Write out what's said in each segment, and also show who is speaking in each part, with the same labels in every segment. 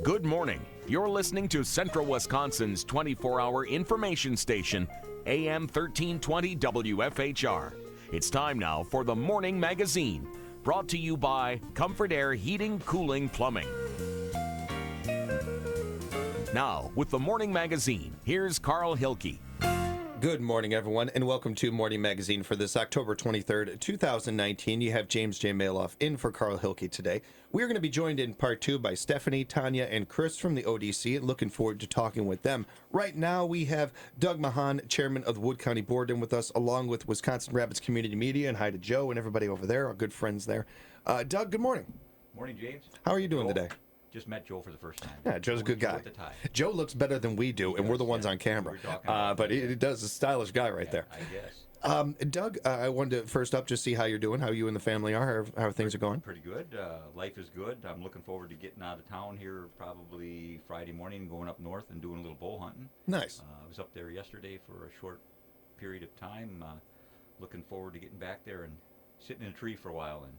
Speaker 1: Good morning. You're listening to Central Wisconsin's 24-hour information station, AM 1320 WFHR. It's time now for the Morning Magazine, brought to you by Comfort Air Heating, Cooling, Plumbing. Now, with the Morning Magazine, here's Carl Hilke.
Speaker 2: Good morning, everyone, and welcome to Morning Magazine for this October 23rd, 2019. You have James J. Maloff in for Carl Hilke today. We're going to be joined in part two by Stephanie, Tanya, and Chris from the ODC. Looking forward to talking with them. Right now, we have Doug Machon, chairman of the Wood County Board, in with us, along with Wisconsin Rapids Community Media, and hi to Joe and everybody over there, our good friends there. Doug, good morning.
Speaker 3: Morning, James.
Speaker 2: How are you doing today?
Speaker 3: Just met Joe for the first time.
Speaker 2: Yeah, Joe's a good guy. Joe looks better than we do, and we're the ones on camera. But he does a stylish guy right there.
Speaker 3: I guess.
Speaker 2: Doug, I wanted to first up just see how you're doing, how you and the family are, how things are going.
Speaker 3: Pretty good. Life is good. I'm looking forward to getting out of town here probably Friday morning, going up north and doing a little bow hunting.
Speaker 2: Nice.
Speaker 3: I was up there yesterday for a short period of time. Looking forward to getting back there and sitting in a tree for a while and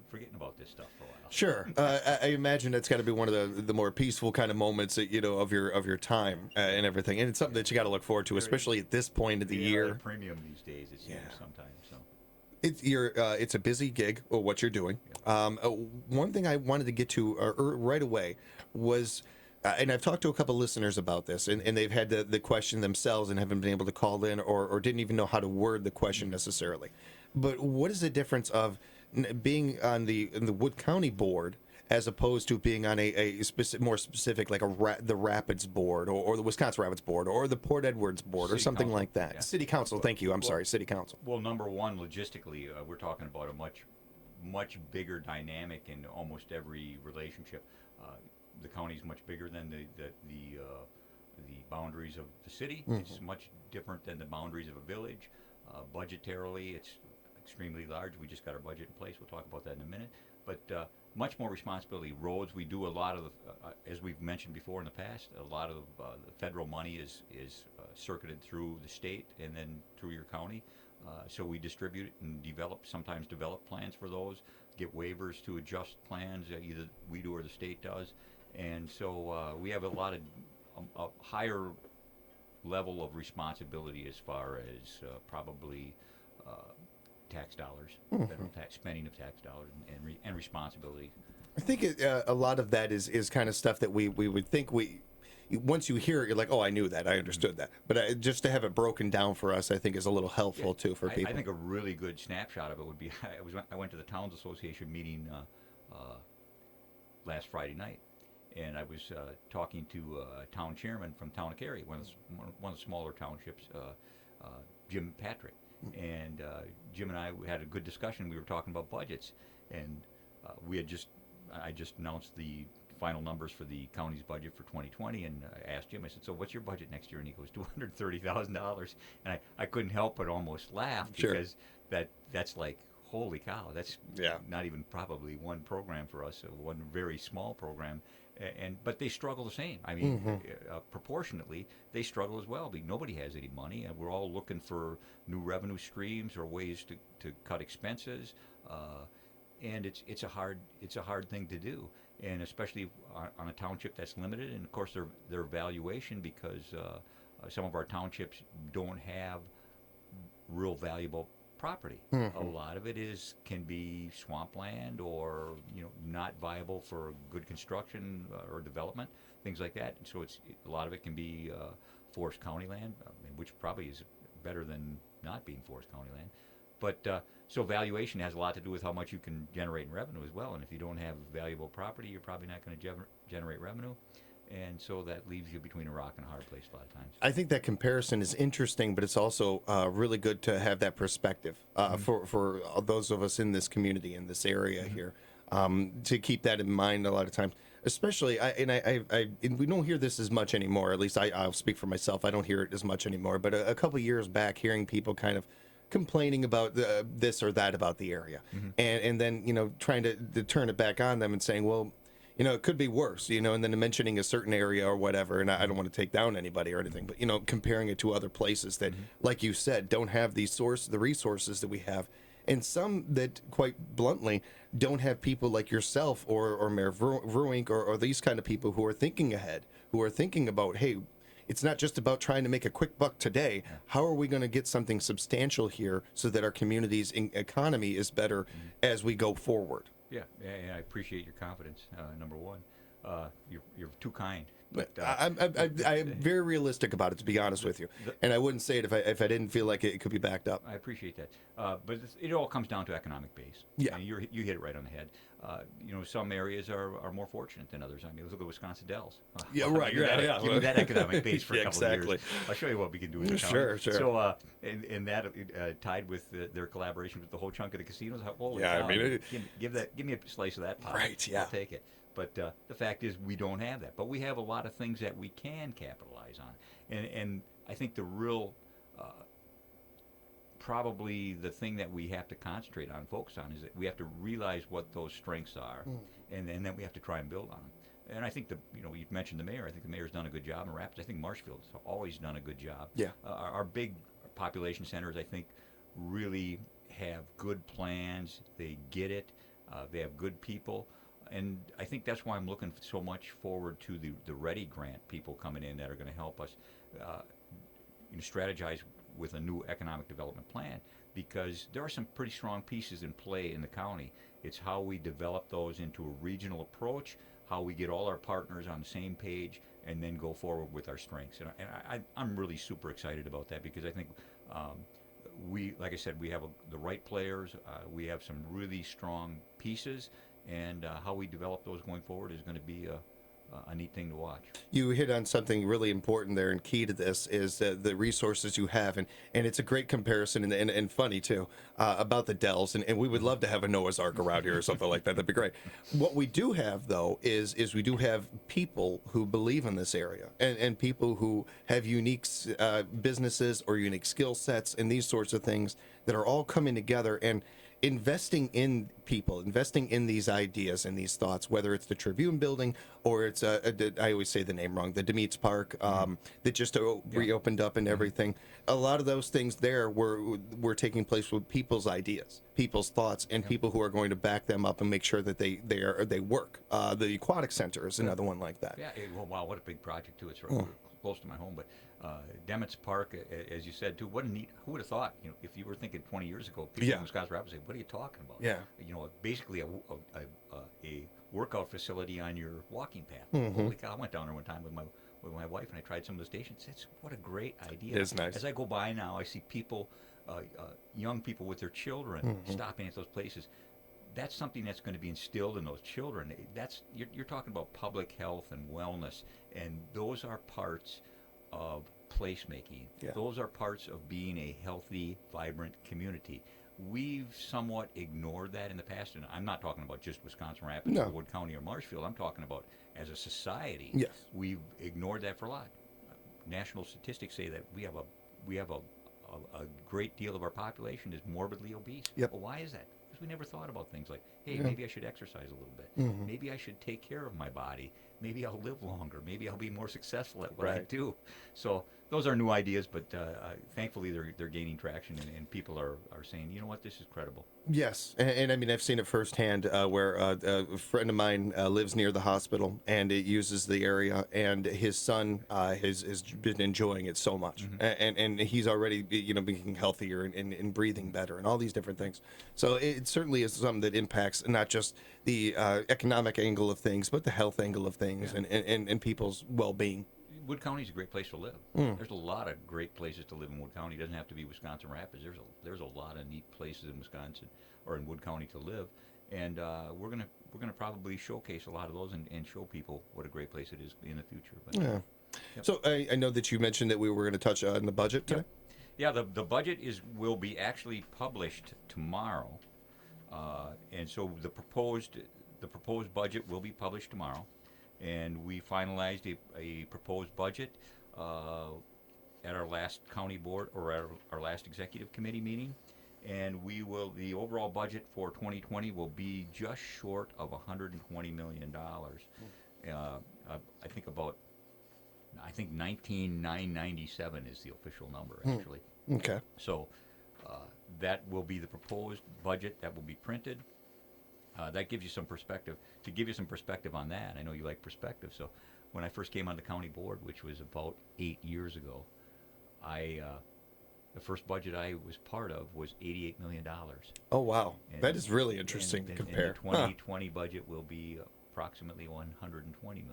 Speaker 3: forgetting about this stuff for a while.
Speaker 2: Sure. I imagine that's got to be one of the more peaceful kind of moments that, of your time and everything. And it's something that you got to look forward to, especially at this point of the year.
Speaker 3: A premium these days, it seems sometimes. So.
Speaker 2: It's a busy gig, what you're doing. One thing I wanted to get to right away was, and I've talked to a couple listeners about this, and they've had the question themselves and haven't been able to call in or didn't even know how to word the question necessarily. But what is the difference of being on the Wood County Board as opposed to being on a more specific, like the Rapids Board or the Wisconsin Rapids Board or the Port Edwards Board or something like that? Yeah. City Council, thank you. City Council.
Speaker 3: Well, number one, logistically, we're talking about a much bigger dynamic in almost every relationship. The county is much bigger than the boundaries of the city. Mm-hmm. It's much different than the boundaries of a village. Budgetarily, it's extremely large. We just got our budget in place. We'll talk about that in a minute. But much more responsibility. Roads, we do a lot of, as we've mentioned before in the past, a lot of the federal money is circuited through the state and then through your county. So we distribute it and sometimes develop plans for those, get waivers to adjust plans, either we do or the state does. And so we have a lot of a higher level of responsibility as far as probably tax dollars, federal tax spending of tax dollars, and responsibility.
Speaker 2: I think a lot of that is kind of stuff that we would think once you hear it, you're like, oh, I knew that, I understood that. But just to have it broken down for us, I think is a little helpful too for people.
Speaker 3: I think a really good snapshot of it would be I went to the Towns Association meeting last Friday night, and I was talking to a town chairman from Town of Cary, one of the smaller townships, Jim Patrick. And Jim and I had a good discussion. We were talking about budgets, and I just announced the final numbers for the county's budget for 2020, and I asked Jim, I said, so what's your budget next year? And he goes, $230,000. And I couldn't help but almost laugh, because that's like, holy cow, that's not even probably one program for us, one very small program. But they struggle the same. I mean, proportionately, they struggle as well. Nobody has any money, and we're all looking for new revenue streams or ways to cut expenses. And it's a hard thing to do, and especially on a township that's limited. And of course, their valuation, because some of our townships don't have real valuable property. A lot of it can be swampland or not viable for good construction or development, things like that. And so a lot of it can be forest county land, which probably is better than not being forest county land. But so valuation has a lot to do with how much you can generate in revenue as well. And if you don't have valuable property, you're probably not going to generate revenue. And so that leaves you between a rock and a hard place a lot of times.
Speaker 2: I think that comparison is interesting, but it's also really good to have that perspective for those of us in this community, in this area here, to keep that in mind a lot of times. Especially, and we don't hear this as much anymore. At least I'll speak for myself. I don't hear it as much anymore. But a couple of years back, hearing people kind of complaining about this or that about the area, and then trying to turn it back on them and saying, well, it could be worse, and then mentioning a certain area or whatever, and I don't want to take down anybody or anything, but, comparing it to other places that, like you said, don't have the resources that we have, and some that, quite bluntly, don't have people like yourself or Mayor Verwink or these kind of people who are thinking ahead, who are thinking about, hey, it's not just about trying to make a quick buck today. How are we going to get something substantial here so that our community's economy is better as we go forward?
Speaker 3: Yeah, and I appreciate your confidence. Number one, you're too kind. But
Speaker 2: I'm very realistic about it, to be honest with you, and I wouldn't say it if I didn't feel like it could be backed up.
Speaker 3: I appreciate that, but it all comes down to economic base.
Speaker 2: Yeah,
Speaker 3: and you hit it right on the head. Some areas are more fortunate than others. I mean, look at Wisconsin Dells.
Speaker 2: Yeah, right.
Speaker 3: Give me that economic base for a couple
Speaker 2: exactly.
Speaker 3: of years. I'll show you what we can do in the county.
Speaker 2: Sure.
Speaker 3: So, and that tied with their collaboration with the whole chunk of the casinos. Holy cow,
Speaker 2: I mean,
Speaker 3: give me a slice of that pie.
Speaker 2: Right. Yeah.
Speaker 3: I'll take it. But the fact is, we don't have that. But we have a lot of things that we can capitalize on. And I think the real, probably the thing that we have to concentrate on, focus on, is that we have to realize what those strengths are, and then we have to try and build on them. And I think you mentioned the mayor. I think the mayor's done a good job in Rapids. I think Marshfield's always done a good job.
Speaker 2: Yeah.
Speaker 3: Our big population centers, I think, really have good plans. They get it. They have good people. And I think that's why I'm looking so much forward to the READY grant people coming in that are going to help us strategize with a new economic development plan, because there are some pretty strong pieces in play in the county. It's how we develop those into a regional approach, how we get all our partners on the same page, and then go forward with our strengths. And I'm really super excited about that, because I think like I said, we have the right players. We have some really strong pieces. And how we develop those going forward is going to be a neat thing to watch.
Speaker 2: You hit on something really important there, and key to this is the resources you have, and it's a great comparison and funny too about the Dells, and we would love to have a Noah's Ark around here or something like that. That'd be great. What we do have though is we do have people who believe in this area, and people who have unique businesses or unique skill sets and these sorts of things that are all coming together and investing in people, investing in these ideas and these thoughts, whether it's the Tribune building or it's I always say the name wrong, the Demetz Park that just reopened up and everything. A lot of those things there were taking place with people's ideas, people's thoughts, and people who are going to back them up and make sure that they work. The Aquatic Center is another one like that.
Speaker 3: Yeah. Well, wow, what a big project too. It's right close to my home, but Demetz Park, as you said too, what a neat. Who would have thought? If you were thinking 20 years ago, people in Wisconsin Rapids would say, "What are you talking about?"
Speaker 2: Yeah.
Speaker 3: Basically a workout facility on your walking path. Holy cow! I went down there one time with my wife, and I tried some of the stations. What a great idea!
Speaker 2: It is nice.
Speaker 3: As I go by now, I see people, young people with their children, stopping at those places. That's something that's going to be instilled in those children. You're talking about public health and wellness, and those are parts of placemaking.
Speaker 2: Yeah.
Speaker 3: Those are parts of being a healthy, vibrant community. We've somewhat ignored that in the past, and I'm not talking about just Wisconsin Rapids or Wood County or Marshfield. I'm talking about as a society.
Speaker 2: Yes.
Speaker 3: We've ignored that for a lot. National statistics say that we have a great deal of our population is morbidly obese.
Speaker 2: Yep.
Speaker 3: Well, why is that? Because we never thought about things like, hey, maybe I should exercise a little bit. Maybe I should take care of my body. Maybe I'll live longer. Maybe I'll be more successful at what I do. So those are new ideas, but thankfully they're gaining traction, and people are saying, you know what, this is credible.
Speaker 2: Yes, and I mean, I've seen it firsthand where a friend of mine lives near the hospital, and it uses the area, and his son has been enjoying it so much, and he's already being healthier and breathing better and all these different things. So it certainly is something that impacts not just the economic angle of things, but the health angle of things and people's well-being.
Speaker 3: Wood County is a great place to live. There's a lot of great places to live in Wood County. It doesn't have to be Wisconsin Rapids. There's a lot of neat places in Wisconsin or in Wood County to live, and we're gonna probably showcase a lot of those and show people what a great place it is in the future. But,
Speaker 2: So I know that you mentioned that we were going to touch on the budget today.
Speaker 3: Yeah, the budget will be actually published tomorrow, and so the proposed budget will be published tomorrow. And we finalized a proposed budget at our last county board or at our last executive committee meeting, and the overall budget for 2020 will be just short of $120 million. I think 19,997 is the official number actually.
Speaker 2: Okay.
Speaker 3: So That will be the proposed budget that will be printed. That gives you some perspective. To give you some perspective on that, I know you like perspective. So when I first came on the county board, which was about 8 years ago, the first budget I was part of was $88 million.
Speaker 2: Oh, wow. That is really interesting to compare.
Speaker 3: And the 2020 budget will be approximately $120 million.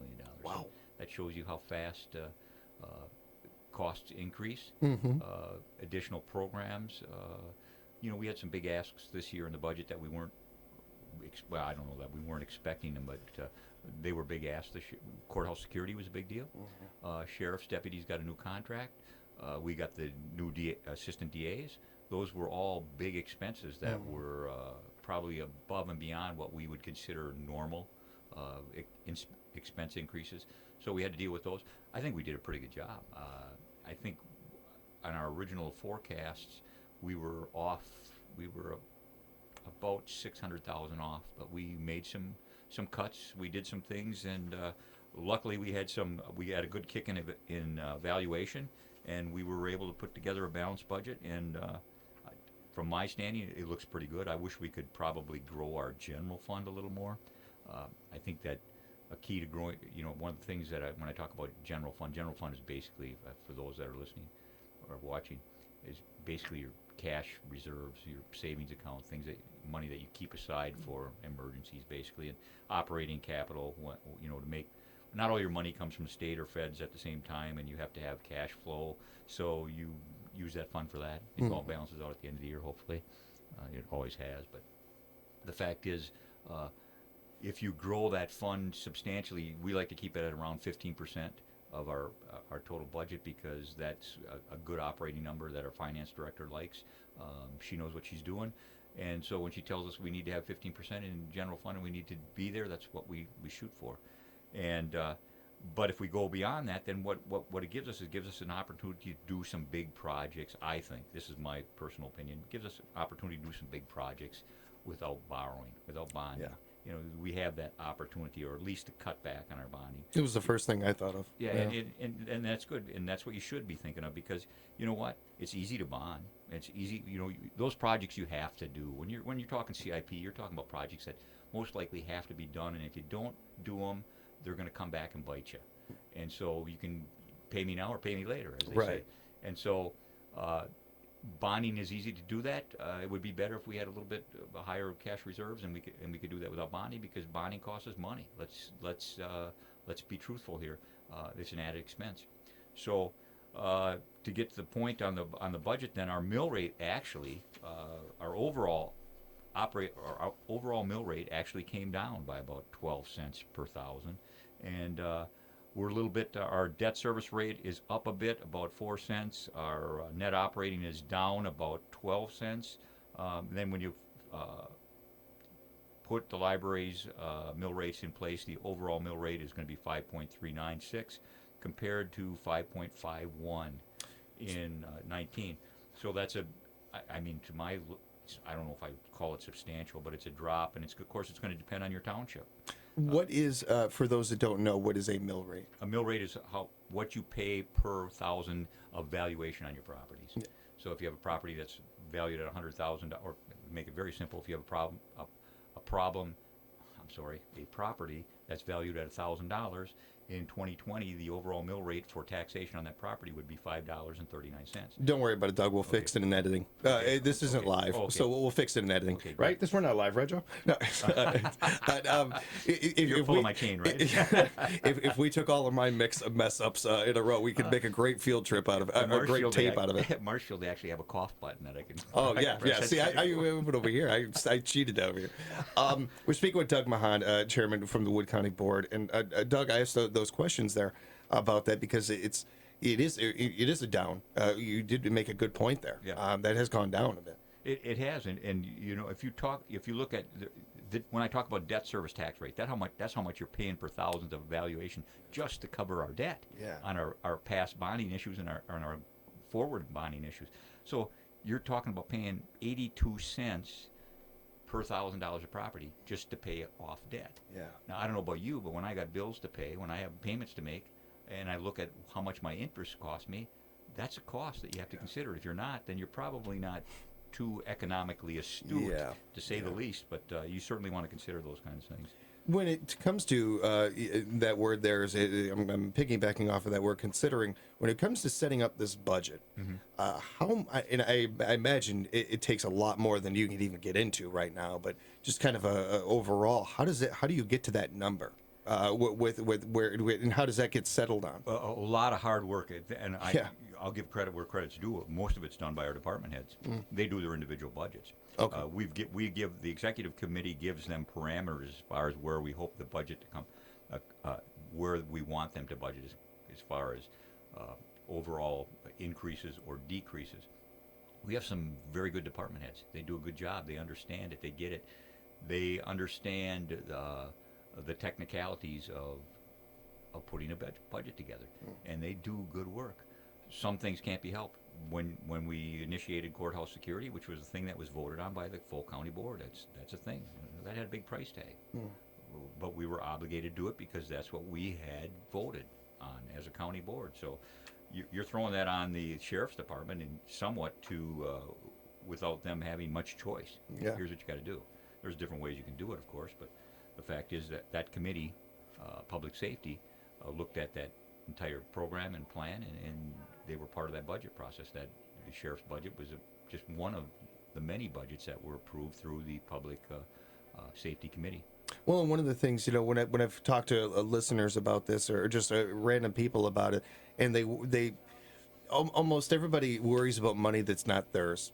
Speaker 2: Wow.
Speaker 3: So that shows you how fast costs increase. Additional programs. We had some big asks this year in the budget that we weren't. Well, I don't know that we weren't expecting them, but they were big asks. Courthouse security was a big deal. Sheriff's deputies got a new contract. We got the new assistant DAs. Those were all big expenses that were probably above and beyond what we would consider normal expense increases. So we had to deal with those. I think we did a pretty good job. I think on our original forecasts, we were off. We were about 600,000 off, but we made some cuts. We did some things, and luckily we had a good kick in valuation, and we were able to put together a balanced budget. And from my standing, it looks pretty good. I wish we could probably grow our general fund a little more. I think that a key to growing, one of the things that when I talk about general fund is basically, for those that are listening or watching, is basically your cash reserves, your savings account, money that you keep aside for emergencies, basically, and operating capital. To make, not all your money comes from state or feds at the same time, and you have to have cash flow. So you use that fund for that. It all balances out at the end of the year, hopefully. It always has, but the fact is, if you grow that fund substantially, we like to keep it at around 15% of our total budget, because that's a good operating number that our finance director likes. She knows what she's doing, and so when she tells us we need to have 15% in general fund and we need to be there, that's what we shoot for. And but if we go beyond that, then what it gives us an opportunity to do some big projects. I think, this is my personal opinion, it gives us an opportunity to do some big projects without borrowing, without bonding.
Speaker 2: Yeah.
Speaker 3: We have that opportunity, or at least to cut back on our bonding.
Speaker 2: It was the first thing I thought of.
Speaker 3: Yeah. And that's good, and that's what you should be thinking of, because you know what? It's easy to bond. It's easy. Those projects you have to do. When you're talking CIP, you're talking about projects that most likely have to be done, and if you don't do them, they're going to come back and bite you. And so you can pay me now or pay me later, as they say. And so bonding is easy to do that. It would be better if we had a little bit higher cash reserves, and we could do that without bonding, because bonding costs us money. Let's be truthful here. It's an added expense. So to get to the point on the budget, then our mill rate actually, our overall mill rate actually came down by about 12 cents per thousand, and we're a little bit. Our debt service rate is up a bit, about 4 cents. Our net operating is down about 12 cents. Then when you put the library's mill rates in place, the overall mill rate is going to be 5.396 compared to 5.51 in 19. So that's to my, I don't know if I would call it substantial, but it's a drop, and of course it's going to depend on your township.
Speaker 2: What is, for those that don't know, what is a mill rate?
Speaker 3: A mill rate is what you pay per thousand of valuation on your properties. Yeah. So if you have a property that's valued at $100,000, or make it very simple, if you have a property that's valued at $1,000, in 2020, the overall mill rate for taxation on that property would be $5.39.
Speaker 2: Don't worry about it, Doug. We'll fix it in editing. This isn't live, so we'll fix it in editing.
Speaker 3: Okay,
Speaker 2: right? This we're not live, right, Joe? No.
Speaker 3: You're pulling my chain, right?
Speaker 2: if we took all of my mess ups in a row, we could make a great field trip out of it, a great tape out of it.
Speaker 3: Marshall, they actually have a cough button that I can.
Speaker 2: Oh yeah. See, I went over here. I cheated over here. We're speaking with Doug Machon, chairman from the Wood County Board, and Doug, I asked those questions there about that because it is a down. You did make a good point there.
Speaker 3: Yeah.
Speaker 2: That has gone down a bit.
Speaker 3: It has, and if you look at when I talk about debt service tax rate, that's how much you're paying per thousand of valuation just to cover our debt.
Speaker 2: Yeah.
Speaker 3: On our past bonding issues and our forward bonding issues. So you're talking about paying 82 cents per $1,000 of property just to pay off debt.
Speaker 2: Yeah.
Speaker 3: Now I don't know about you, but when I got bills to pay, when I have payments to make, and I look at how much my interest costs me, that's a cost that you have to consider. If you're not, then you're probably not too economically astute,
Speaker 2: Yeah.
Speaker 3: to say the least. But you certainly want to consider those kinds of things.
Speaker 2: When it comes to that word there, I'm piggybacking off of that word, considering when it comes to setting up this budget, I imagine it takes a lot more than you can even get into right now, but just kind of overall, how do you get to that number? And how does that get settled on?
Speaker 3: A lot of hard work, and
Speaker 2: Yeah.
Speaker 3: I'll give credit where credit's due. Most of it's done by our department heads. They do their individual budgets.
Speaker 2: Okay.
Speaker 3: We give the executive committee gives them parameters as far as where we hope the budget to come, where we want them to budget as far as overall increases or decreases. We have some very good department heads. They do a good job. They understand it. They get it. They understand the technicalities of putting a budget together, and they do good work. Some things can't be helped. When we initiated courthouse security, which was a thing that was voted on by the full county board, that's a thing. That had a big price tag, but we were obligated to do it because that's what we had voted on as a county board. So you're throwing that on the sheriff's department and somewhat to without them having much choice.
Speaker 2: Yeah.
Speaker 3: Here's what you got to do. There's different ways you can do it, of course, but the fact is that committee, public safety, looked at that entire program and plan, and they were part of that budget process. That the sheriff's budget was just one of the many budgets that were approved through the public safety committee.
Speaker 2: Well, and one of the things, when I've talked to listeners about this, or just random people about it, and they almost everybody worries about money that's not theirs.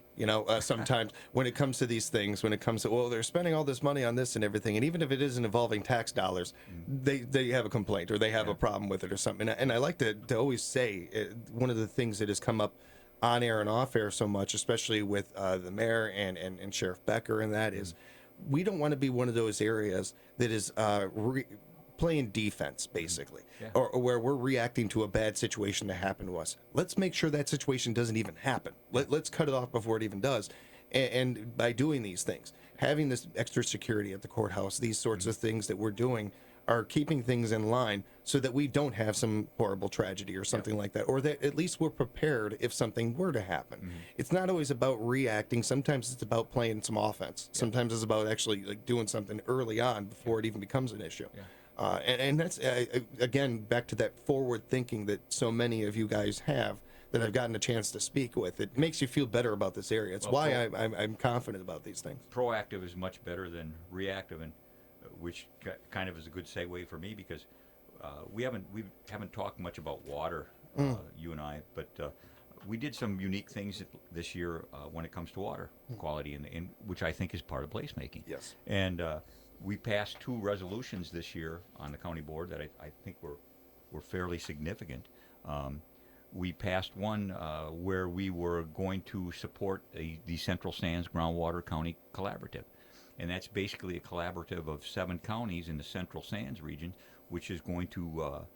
Speaker 2: Sometimes when it comes to these things, when it comes to, well, they're spending all this money on this and everything, and even if it isn't involving tax dollars, they have a complaint or they have a problem with it or something. And I like to always say, one of the things that has come up on air and off air so much, especially with the mayor and Sheriff Becker, and that is, we don't want to be one of those areas that is playing defense, basically, or where we're reacting to a bad situation that happened to us. Let's make sure that situation doesn't even happen. Let's cut it off before it even does. And by doing these things, having this extra security at the courthouse, these sorts of things that we're doing are keeping things in line so that we don't have some horrible tragedy or something like that, or that at least we're prepared if something were to happen. It's not always about reacting. Sometimes it's about playing some offense. Sometimes it's about actually doing something early on before it even becomes an issue. And that's, again, back to that forward thinking that so many of you guys have that I've gotten a chance to speak with. It makes you feel better about this area. It's why I'm confident about these things.
Speaker 3: Proactive is much better than reactive, and which kind of is a good segue for me because we haven't talked much about water, you and I, but we did some unique things this year when it comes to water quality, and which I think is part of placemaking.
Speaker 2: Yes.
Speaker 3: And we passed 2 resolutions this year on the county board that I think were fairly significant. We passed one where we were going to support the Central Sands Groundwater County Collaborative. And that's basically a collaborative of 7 counties in the Central Sands region, which is going to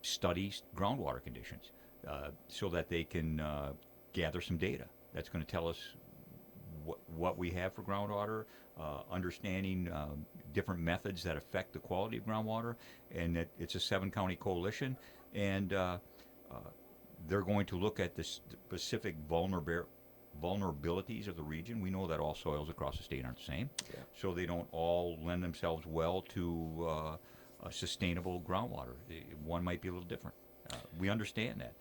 Speaker 3: study groundwater conditions so that they can gather some data. That's going to tell us what we have for groundwater, understanding different methods that affect the quality of groundwater, and that it's a 7-county coalition, and they're going to look at the specific vulnerabilities of the region. We know that all soils across the state aren't the same, so they don't all lend themselves well to sustainable groundwater. One might be a little different. We understand that.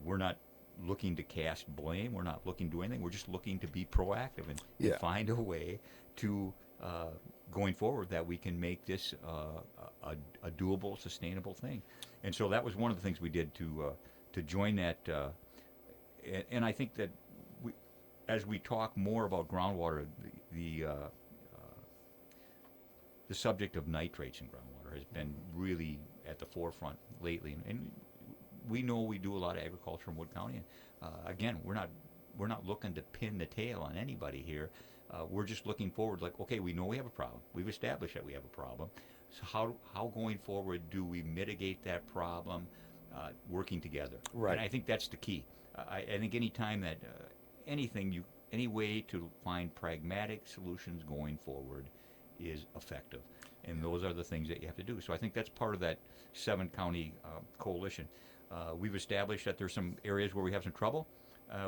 Speaker 3: We're not looking to cast blame. We're not looking to do anything. We're just looking to be proactive and find a way to, going forward, that we can make this a doable, sustainable thing. And so that was one of the things we did to join that. And I think that as we talk more about groundwater, the subject of nitrates in groundwater has been really at the forefront lately. And we know we do a lot of agriculture in Wood County. And again, we're not looking to pin the tail on anybody here. We're just looking forward, like, okay, we know we have a problem. We've established that we have a problem. So how going forward do we mitigate that problem working together?
Speaker 2: Right.
Speaker 3: And I think that's the key. I think any time that any way to find pragmatic solutions going forward is effective. And those are the things that you have to do. So I think that's part of that 7-county coalition. We've established that there's some areas where we have some trouble.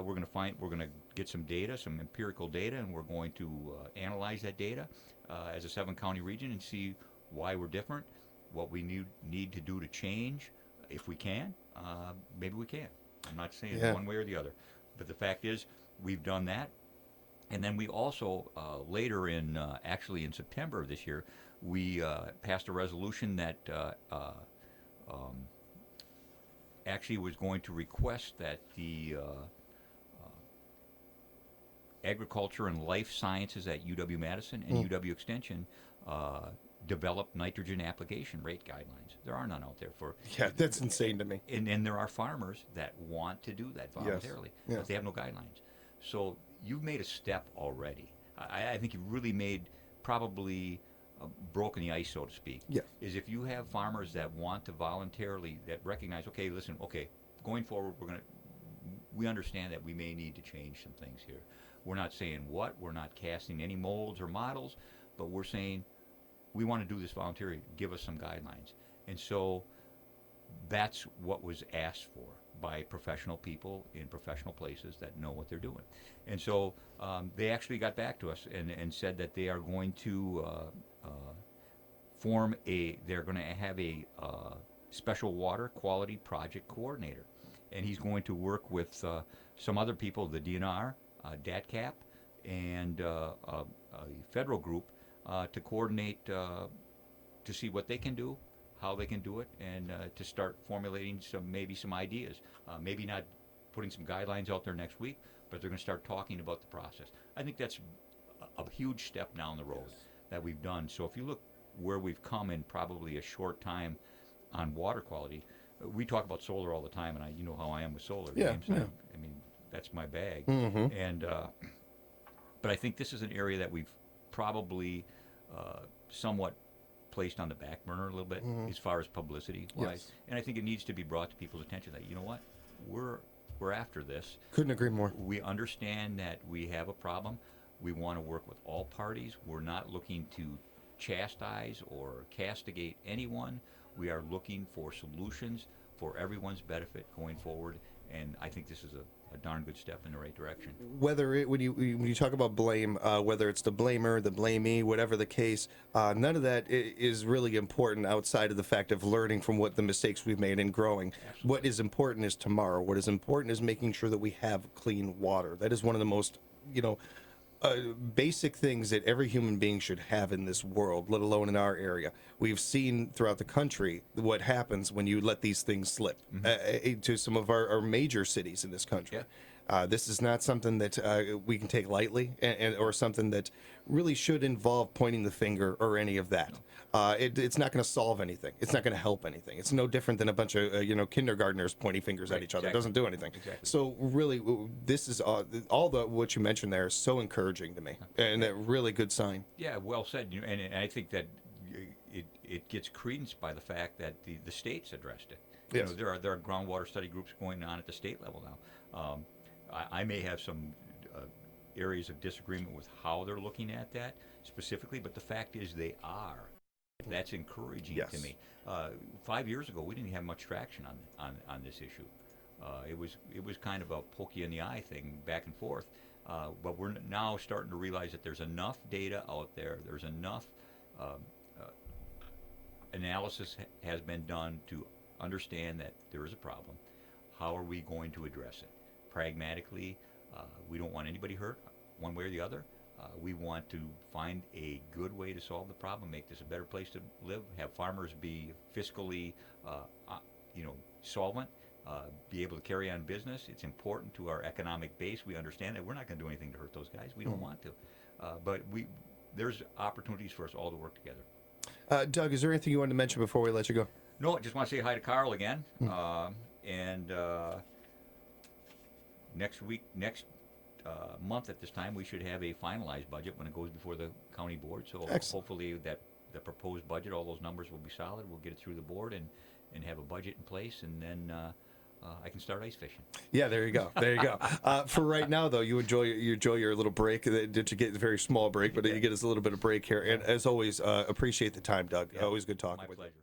Speaker 3: We're going to get some data, some empirical data, and we're going to analyze that data as a 7-county region and see why we're different, what we need to do to change. If we can, maybe we can. I'm not saying one way or the other, but the fact is we've done that. And then we also, later actually in September of this year, we passed a resolution that actually was going to request that the agriculture and life sciences at UW-Madison and UW Extension develop nitrogen application rate guidelines. There are none out there for...
Speaker 2: Yeah, that's insane to me.
Speaker 3: And there are farmers that want to do that voluntarily, but they have no guidelines. So you've made a step already. I think you've really made probably broken the ice, so to speak.
Speaker 2: Yeah.
Speaker 3: Is if you have farmers that want to voluntarily, that recognize, okay, listen, okay, going forward, we understand that we may need to change some things here. We're not saying what, we're not casting any molds or models, but we're saying we want to do this voluntarily, give us some guidelines. And so that's what was asked for by professional people in professional places that know what they're doing. And so they actually got back to us and said that they are going to they're going to have a special water quality project coordinator. And he's going to work with some other people, the DNR, DATCAP, and a federal group to coordinate to see what they can do, how they can do it, and to start formulating maybe some ideas. Maybe not putting some guidelines out there next week, but they're going to start talking about the process. I think that's a huge step down the road that we've done. So if you look where we've come in probably a short time on water quality, we talk about solar all the time, and you know how I am with solar.
Speaker 2: Yeah,
Speaker 3: James.
Speaker 2: yeah.
Speaker 3: I mean, that's my bag.
Speaker 2: Mm-hmm.
Speaker 3: And but I think this is an area that we've probably somewhat placed on the back burner a little bit as far as publicity wise.
Speaker 2: Yes.
Speaker 3: And I think it needs to be brought to people's attention that, you know what, we're after this.
Speaker 2: Couldn't agree more.
Speaker 3: We understand that we have a problem. We want to work with all parties. We're not looking to chastise or castigate anyone. We are looking for solutions for everyone's benefit going forward. And I think this is a darn good step in the right direction.
Speaker 2: When you talk about blame, whether it's the blamer, the blamee, whatever the case, none of that is really important outside of the fact of learning from what the mistakes we've made and growing.
Speaker 3: Absolutely.
Speaker 2: What is important is tomorrow. What is important is making sure that we have clean water. That is one of the most, basic things that every human being should have in this world, let alone in our area. We've seen throughout the country what happens when you let these things slip to some of our major cities in this country.
Speaker 3: Yeah.
Speaker 2: This is not something that we can take lightly, or something that really should involve pointing the finger or any of that. It's not going to solve anything. It's not going to help anything. It's no different than a bunch of kindergartners pointing fingers at each other.
Speaker 3: Exactly.
Speaker 2: It doesn't do anything.
Speaker 3: Exactly.
Speaker 2: So really, this is what you mentioned there is so encouraging to me, and a really good sign.
Speaker 3: Yeah, well said. And I think that it gets credence by the fact that the state's addressed it.
Speaker 2: Yes.
Speaker 3: There are groundwater study groups going on at the state level now. I may have some areas of disagreement with how they're looking at that specifically, but the fact is they are. That's encouraging to me. 5 years ago, we didn't have much traction on this issue. It was kind of a poke you in the eye thing, back and forth. But we're now starting to realize that there's enough data out there. There's enough analysis has been done to understand that there is a problem. How are we going to address it? Pragmatically, we don't want anybody hurt one way or the other. We want to find a good way to solve the problem, make this a better place to live, have farmers be fiscally, solvent, be able to carry on business. It's important to our economic base. We understand that we're not going to do anything to hurt those guys. We don't want to. But there's opportunities for us all to work together.
Speaker 2: Doug, is there anything you wanted to mention before we let you go?
Speaker 3: No, I just want to say hi to Carl again. And next month at this time, we should have a finalized budget when it goes before the county board. So hopefully that the proposed budget, all those numbers will be solid. We'll get it through the board and have a budget in place, and then I can start ice fishing.
Speaker 2: Yeah, there you go. There you go. For right now, though, you enjoy your little break. Did you get a very small break, but you get us a little bit of break here. And as always, appreciate the time, Doug.
Speaker 3: Yeah,
Speaker 2: always good talking
Speaker 3: my
Speaker 2: with you.
Speaker 3: pleasure.